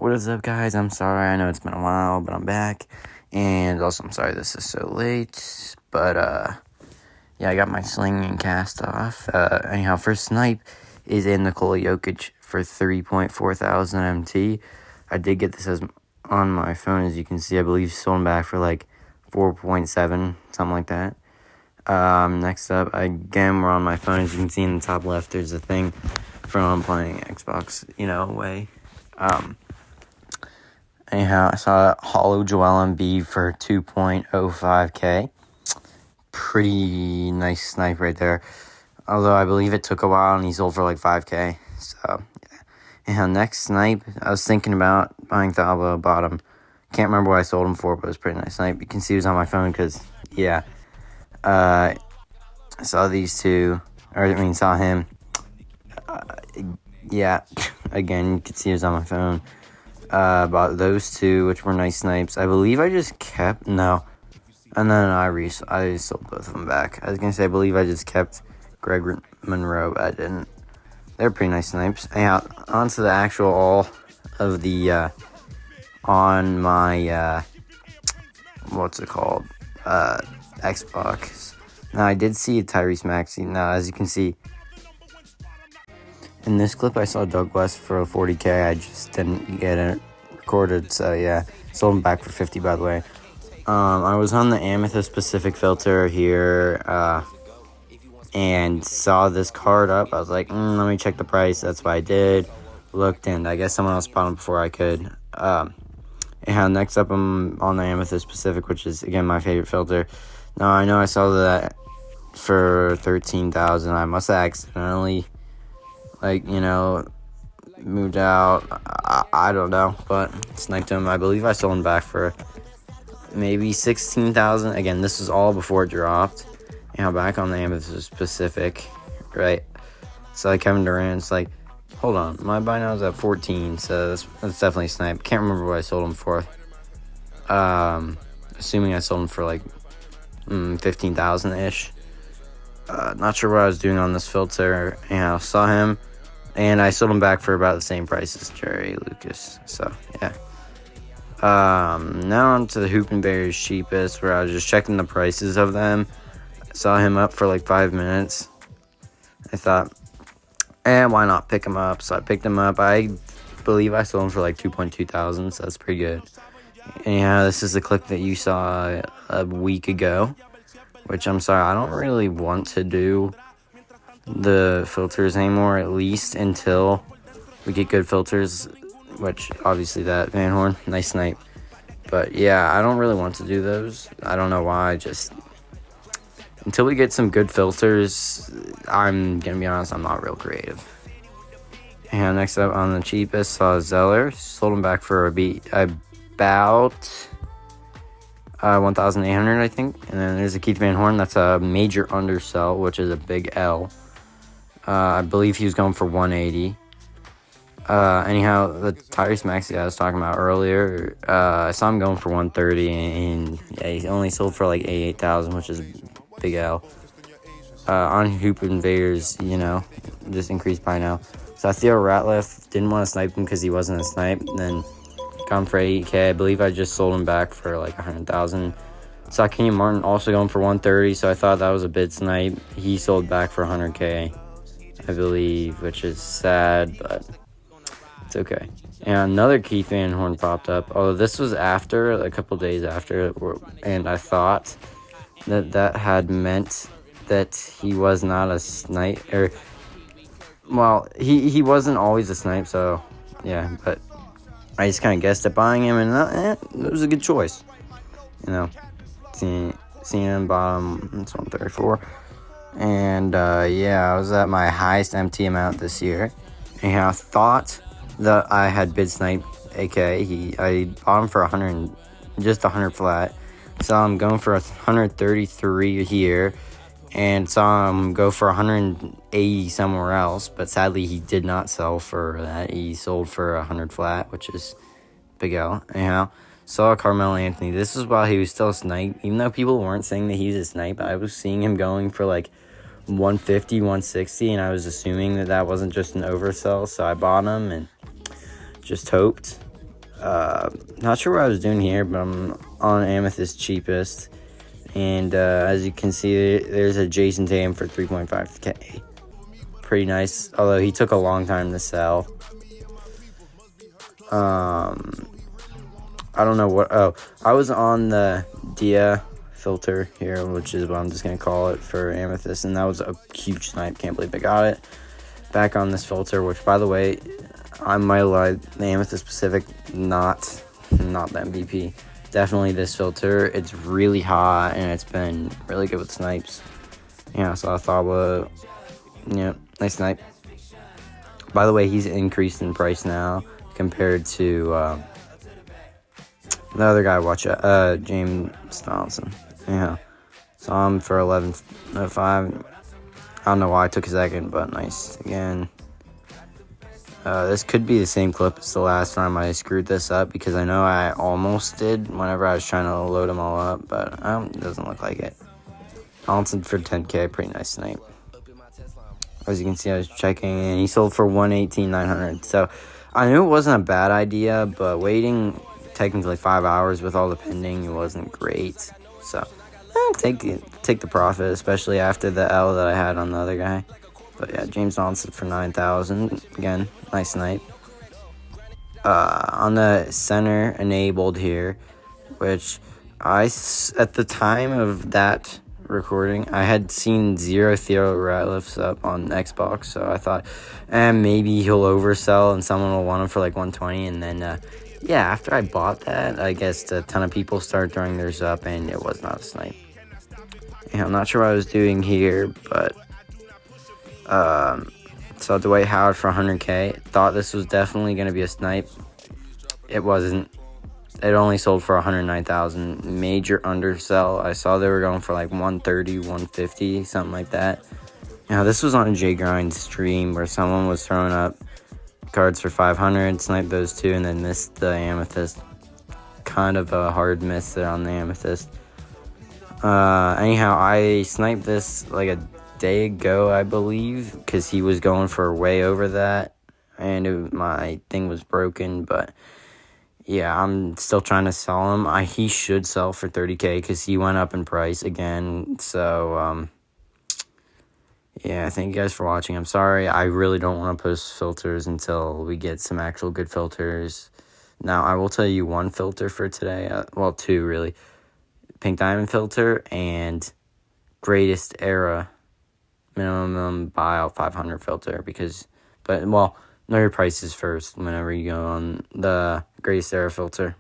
What is up, guys? I'm sorry. I know it's been a while, but I'm back. And also, I'm sorry this is so late. But, yeah, I got my sling and cast off. Anyhow, first snipe is in Nikola Jokic for 3.4 thousand MT. I did get this on my phone, as you can see. I believe sold them back for like 4.7, something like that. Next up, again, we're on my phone. As you can see in the top left, there's a thing from playing Xbox, way. Anyhow, I saw Hollow Joel Embiid for 2.05K. Pretty nice snipe right there. Although I believe it took a while and he sold for like 5K. So, yeah. Anyhow, next snipe, I was thinking about buying Thalba, bought him. Can't remember what I sold him for, but it was a pretty nice snipe. You can see it was on my phone because, yeah. I saw these two, saw him. Yeah, again, you can see it was on my phone. Bought those two, which were nice snipes. I believe I just kept, no. And then I sold both of them back. I was going to say, I believe I just kept Greg Monroe, but I didn't. They're pretty nice snipes. Anyhow, on to the actual all of the, on my, Xbox. Now, I did see a Tyrese Maxey. Now, as you can see, in this clip, I saw Doug West for 40K. I just didn't get it recorded, so yeah. Sold him back for 50, by the way. I was on the Amethyst Pacific filter here, and saw this card up. I was like, let me check the price. That's what I did. Looked, and I guess someone else bought him before I could. Anyhow, next up, I'm on the Amethyst Pacific, which is, again, my favorite filter. Now, I know I saw that for 13,000. I must have accidentally moved out. I don't know, but sniped him. I believe I sold him back for maybe 16,000. Again, this was all before it dropped. Back on the Amethyst Pacific, right? So Kevin Durant's like, hold on, my buy now is at 14, so that's definitely a snipe. Can't remember what I sold him for. Assuming I sold him for like 15,000-ish. Not sure what I was doing on this filter. I saw him, and I sold him back for about the same price as Jerry Lucas. So, yeah. Now on to the Hoop and Bears cheapest, where I was just checking the prices of them. Saw him up for like 5 minutes. I thought, why not pick him up? So I picked him up. I believe I sold him for like 2.2 thousand, so that's pretty good. Anyhow, this is the clip that you saw a week ago, which I'm sorry, I don't really want to do the filters anymore, at least until we get good filters, which obviously that Van Horn, nice snipe. But yeah, I don't really want to do those. I don't know why, just until we get some good filters, I'm going to be honest, I'm not real creative. And next up on the cheapest, saw Zeller. Sold him back for about 1,800, I think. And then there's a Keith Van Horn. That's a major undersell, which is a big L. I believe he was going for 180. Anyhow, the Tyrese Maxey I was talking about earlier, I saw him going for 130, and yeah, he only sold for like 88,000, which is a big L. On Hoop Invaders, just increased by now. So I Theo Ratliff, didn't want to snipe him because he wasn't a snipe. Then gone for 8K. I believe I just sold him back for like 100,000. Saw Kenyon Martin also going for 130, so I thought that was a bid snipe. He sold back for 100K, I believe, which is sad, but it's okay. And another Keith Van Horn popped up. Although this was after, a couple days after, and I thought that had meant that he was not a snipe, he wasn't always a snipe, so yeah, but I just kind of guessed at buying him, and it was a good choice. Seeing him bottom, it's 134. And yeah, I was at my highest MT amount this year. Anyhow, I thought that I had bid snipe AK. I bought him for 100, just 100 flat. Saw him going for 133 here, and saw him go for 180 somewhere else. But sadly, he did not sell for that. He sold for 100 flat, which is big L. Anyhow, saw Carmelo Anthony. This was while he was still a snipe. Even though people weren't saying that he was a snipe, I was seeing him going for like 150, 160, and I was assuming that wasn't just an oversell. So I bought him and just hoped. Not sure what I was doing here, but I'm on Amethyst cheapest. And as you can see, there's a Jason Tatum for 3.5K. Pretty nice, although he took a long time to sell. I don't know what. Oh, I was on the Dia filter here, which is what I'm just going to call it for Amethyst. And that was a huge snipe. Can't believe I got it. Back on this filter, which, by the way, I might lie, the Amethyst Pacific, not the MVP. Definitely this filter. It's really hot, and it's been really good with snipes. Yeah, so I thought, well, yeah, nice snipe. By the way, he's increased in price now compared to the other guy. Watch it, James Donaldson. Yeah, so I'm for 11.05. I don't know why I took a second, but nice again. This could be the same clip as the last time I screwed this up, because I know I almost did whenever I was trying to load them all up, but it doesn't look like it. Donaldson for 10K, pretty nice snipe. As you can see, I was checking, and he sold for 118,900. So I knew it wasn't a bad idea, but waiting technically 5 hours with all the pending wasn't great. So take the profit, especially after the L that I had on the other guy. But yeah, James Donaldson for 9,000. Again, nice snipe. On the center enabled here, which at the time of that recording, I had seen 0 Theo Ratlifts up on Xbox, so I thought, maybe he'll oversell and someone will want him for like 120. And then, yeah, after I bought that, I guess a ton of people started throwing theirs up, and it was not a snipe. Yeah, I'm not sure what I was doing here, but saw Dwight Howard for 100K. Thought this was definitely going to be a snipe. It wasn't. It only sold for 109,000. Major undersell. I saw they were going for like 130, 150, something like that. Now, this was on a J Grind stream where someone was throwing up cards for 500, sniped those two, and then missed the Amethyst. Kind of a hard miss there on the Amethyst. Anyhow, I sniped this like a day ago, I believe, because he was going for way over that, and my thing was broken. But yeah, I'm still trying to sell him. He should sell for 30K because he went up in price again. So yeah, thank you guys for watching. I'm sorry, I really don't want to post filters until we get some actual good filters. Now, I will tell you one filter for today. Well, two really. Pink Diamond filter and Greatest Era minimum buyout 500 filter, know your prices first whenever you go on the Greatest Era filter.